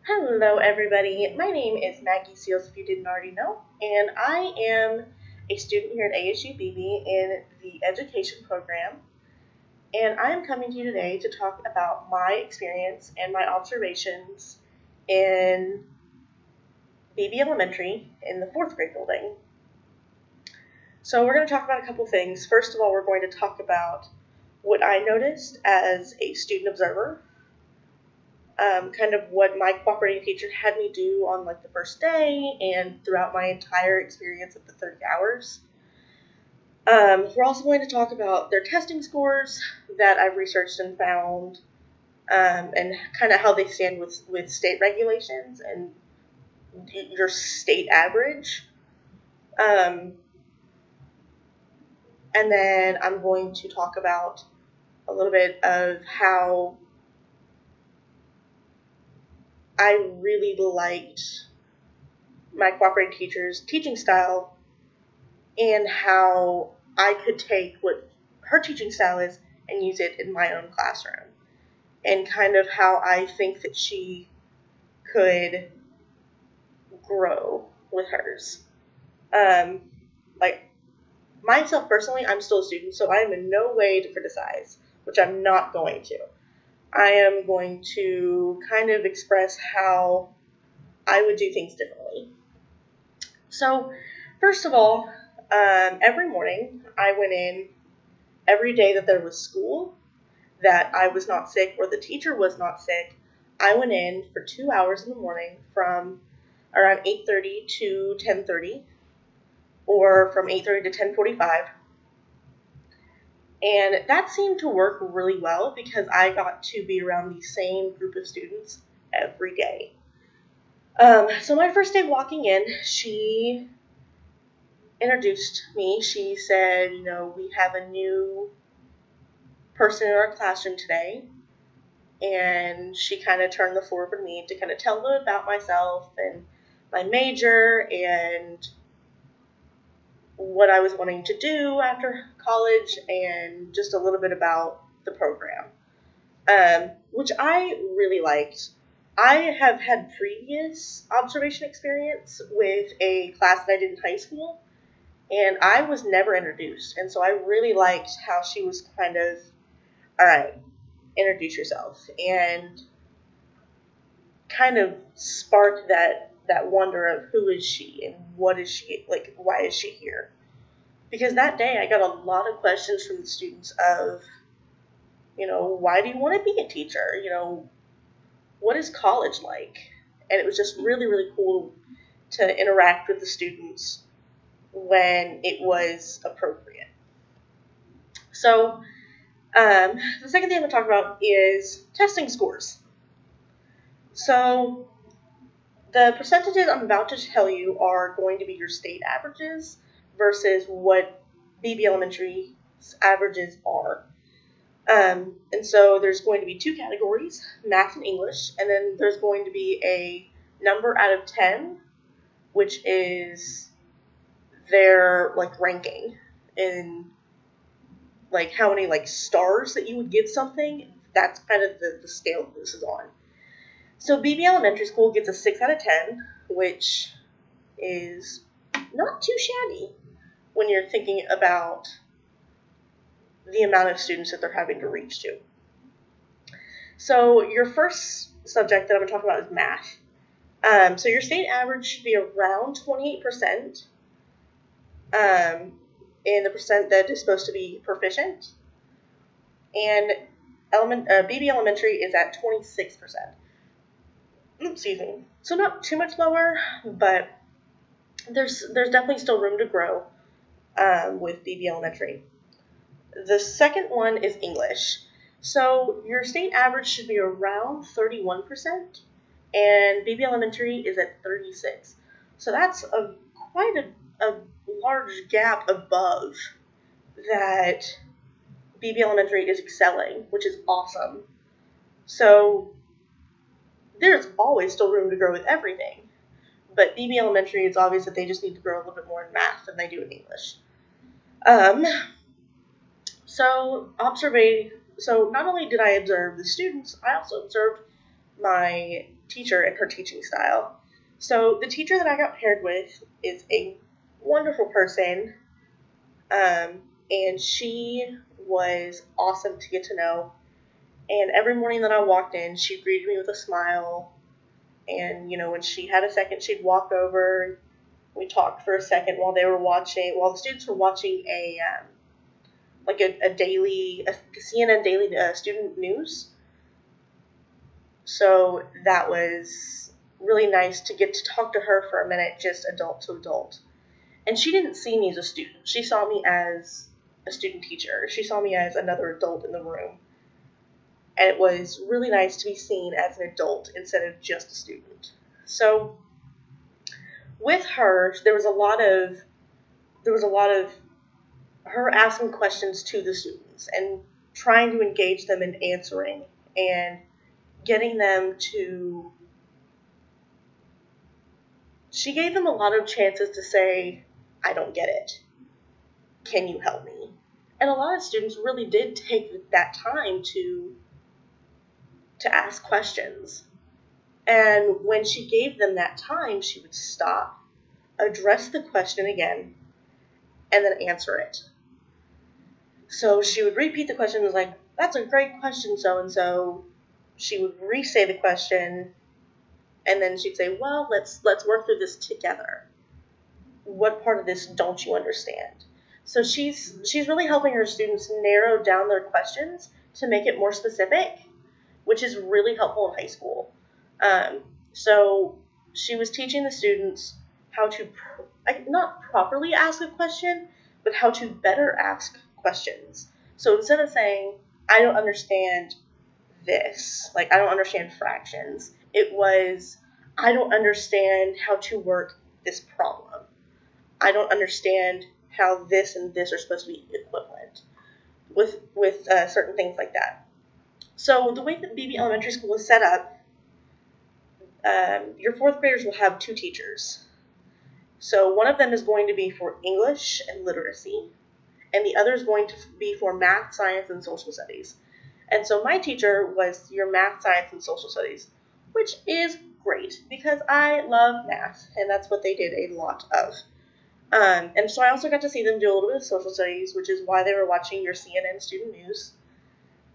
Hello, everybody. My name is Maggie Seals, if you didn't already know, and I am a student here at ASU BB in the education program. And I am coming to you today to talk about my experience and my observations in BB Elementary in the fourth grade building. So, we're going to talk about a couple things. First of all, we're going to talk about what I noticed as a student observer, kind of what my cooperating teacher had me do on like the first day and throughout my entire experience of the 30 hours. We're also going to talk about their testing scores that I've researched and found, and kind of how they stand with state regulations and your state average. Um, and then I'm going to talk about a little bit of how I really liked my cooperating teacher's teaching style and how I could take what her teaching style is and use it in my own classroom, and kind of how I think that she could grow with hers. Um, like myself personally, I'm still a student, so I am in no way to criticize, which I'm not going to. I am going to kind of express how I would do things differently. So, first of all, every morning I went in every day that there was school, that I was not sick or the teacher was not sick. I went in for 2 hours in the morning from around 8:30 to 10:30, or from 8:30 to 10:45. And that seemed to work really well because I got to be around the same group of students every day. So my first day walking in, she introduced me. She said, we have a new person in our classroom today. And she kind of turned the floor over to me to kind of tell them about myself and my major and what I was wanting to do after college and just a little bit about the program, which I really liked. I have had previous observation experience with a class that I did in high school, and I was never introduced. And so I really liked how she was kind of, all right, introduce yourself, and kind of spark that wonder of who is she and what is she, like, why is she here. Because that day I got a lot of questions from the students of, why do you want to be a teacher? What is college like? And it was just really, really cool to interact with the students when it was appropriate. So the second thing I'm going to talk about is testing scores. So the percentages I'm about to tell you are going to be your state averages versus what BB Elementary's averages are. And so there's going to be two categories, math and English, and then there's going to be a number out of 10, which is their ranking in how many stars that you would give something. That's kind of the scale that this is on. So BB Elementary School gets a 6 out of 10, which is not too shabby when you're thinking about the amount of students that they're having to reach to. So your first subject that I'm going to talk about is math. So your state average should be around 28% in the percent that is supposed to be proficient. And BB Elementary is at 26%. Excuse me. So not too much lower, but there's definitely still room to grow with BB Elementary. The second one is English. So your state average should be around 31%, and BB Elementary is at 36%. So that's quite a large gap above that BB Elementary is excelling, which is awesome. So there's always still room to grow with everything. But BB Elementary, it's obvious that they just need to grow a little bit more in math than they do in English. So not only did I observe the students, I also observed my teacher and her teaching style. So the teacher that I got paired with is a wonderful person, and she was awesome to get to know. And every morning that I walked in, she greeted me with a smile. And, when she had a second, she'd walk over. We talked for a second while the students were watching a CNN daily student news. So that was really nice to get to talk to her for a minute, just adult to adult. And she didn't see me as a student. She saw me as a student teacher. She saw me as another adult in the room. And it was really nice to be seen as an adult instead of just a student. So with her, there was a lot of her asking questions to the students and trying to engage them in answering and getting them to. She gave them a lot of chances to say, "I don't get it. Can you help me?" And a lot of students really did take that time to ask questions. And when she gave them that time, she would stop, address the question again, and then answer it. So she would repeat the question, was like, "That's a great question, so-and-so." She would re-say the question, and then she'd say, "Well, let's work through this together. What part of this don't you understand?" So she's really helping her students narrow down their questions to make it more specific, which is really helpful in high school. So she was teaching the students how to not properly ask a question, but how to better ask questions. So instead of saying, "I don't understand this," like I don't understand fractions, it was, "I don't understand how to work this problem. I don't understand how this and this are supposed to be equivalent," with certain things like that. So the way that Beebe Elementary School is set up, your fourth graders will have two teachers. So one of them is going to be for English and literacy, and the other is going to be for math, science, and social studies. And so my teacher was your math, science, and social studies, which is great because I love math, and that's what they did a lot of. And so I also got to see them do a little bit of social studies, which is why they were watching your CNN student news.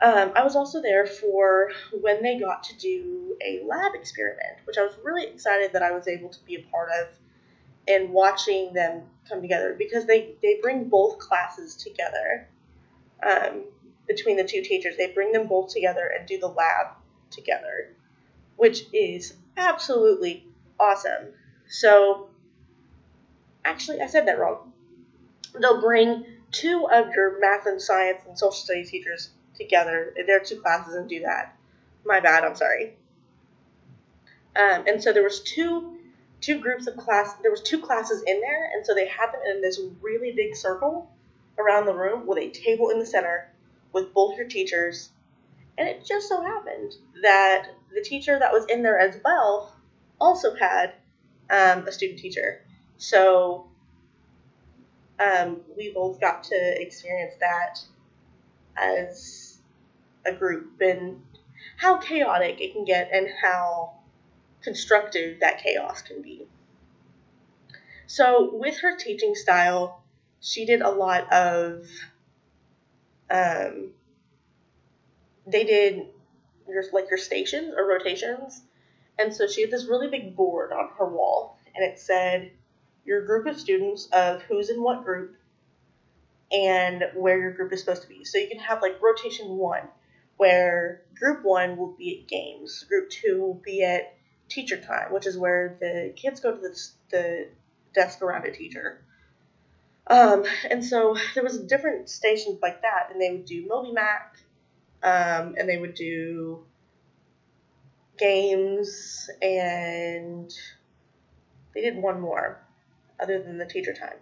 I was also there for when they got to do a lab experiment, which I was really excited that I was able to be a part of and watching them come together because they bring both classes together. Between the two teachers, they bring them both together and do the lab together, which is absolutely awesome. So, actually, I said that wrong. They'll bring two of your math and science and social studies teachers together in their two classes and do that. My bad, I'm sorry. And so there was two groups of class. There was two classes in there, and so they had them in this really big circle around the room with a table in the center with both your teachers. And it just so happened that the teacher that was in there as well also had a student teacher. So we both got to experience that as a group and how chaotic it can get and how constructive that chaos can be. So with her teaching style, she did a lot of, they did your stations or rotations. And so she had this really big board on her wall, and it said your group of students of who's in what group and where your group is supposed to be. So you can have like rotation 1, where group 1 will be at games, group 2 will be at teacher time, which is where the kids go to the desk around a teacher. And so there was different stations like that, and they would do MobyMac, and they would do games, and they did one more other than the teacher time.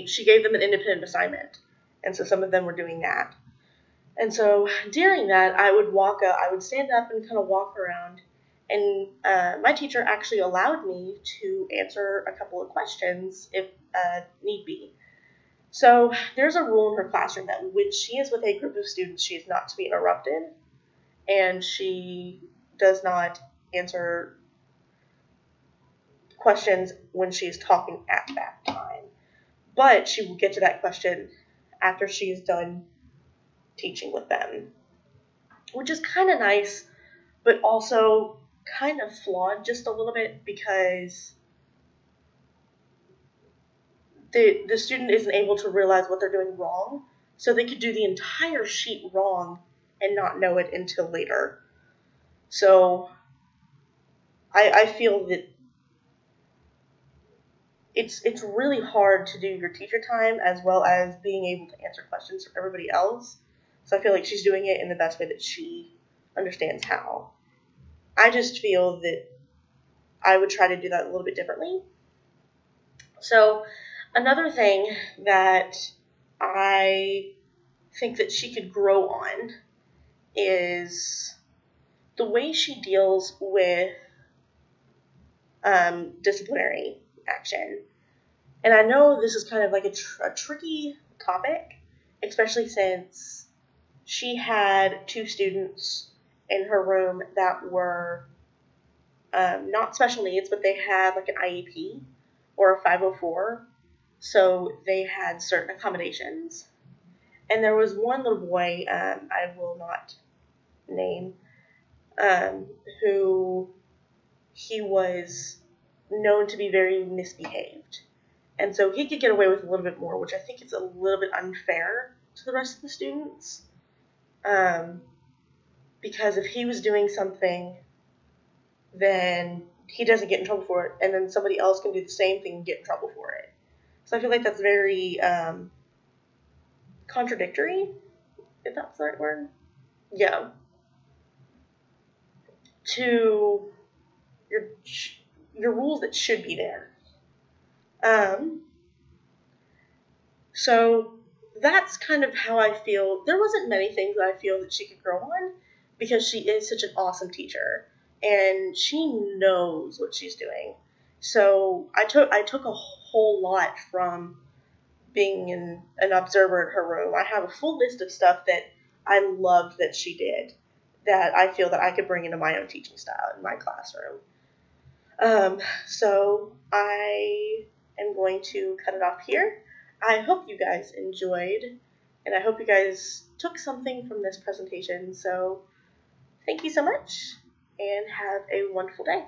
She gave them an independent assignment, and so some of them were doing that. And so during that, I would stand up and kind of walk around, and my teacher actually allowed me to answer a couple of questions if need be. So there's a rule in her classroom that when she is with a group of students, she is not to be interrupted. and she does not answer questions when she's talking at that time. But she will get to that question after she's done teaching with them, which is kind of nice, but also kind of flawed just a little bit because the student isn't able to realize what they're doing wrong, so they could do the entire sheet wrong and not know it until later. So I feel that it's really hard to do your teacher time as well as being able to answer questions for everybody else. So I feel like she's doing it in the best way that she understands how. I just feel that I would try to do that a little bit differently. So another thing that I think that she could grow on is the way she deals with disciplinary action. And I know this is kind of like a tricky topic, especially since she had 2 students in her room that were not special needs, but they had like an IEP or a 504. So they had certain accommodations. And there was one little boy, I will not name, who he was known to be very misbehaved. And so he could get away with a little bit more, which I think is a little bit unfair to the rest of the students. Because if he was doing something, then he doesn't get in trouble for it, and then somebody else can do the same thing and get in trouble for it. So I feel like that's very contradictory, if that's the right word. Yeah. To your rules that should be there. So that's kind of how I feel. There wasn't many things that I feel that she could grow on because she is such an awesome teacher and she knows what she's doing. So I took a whole lot from being an observer in her room. I have a full list of stuff that I loved that she did that I feel that I could bring into my own teaching style in my classroom. So I am going to cut it off here. I hope you guys enjoyed, and I hope you guys took something from this presentation. So thank you so much, and have a wonderful day.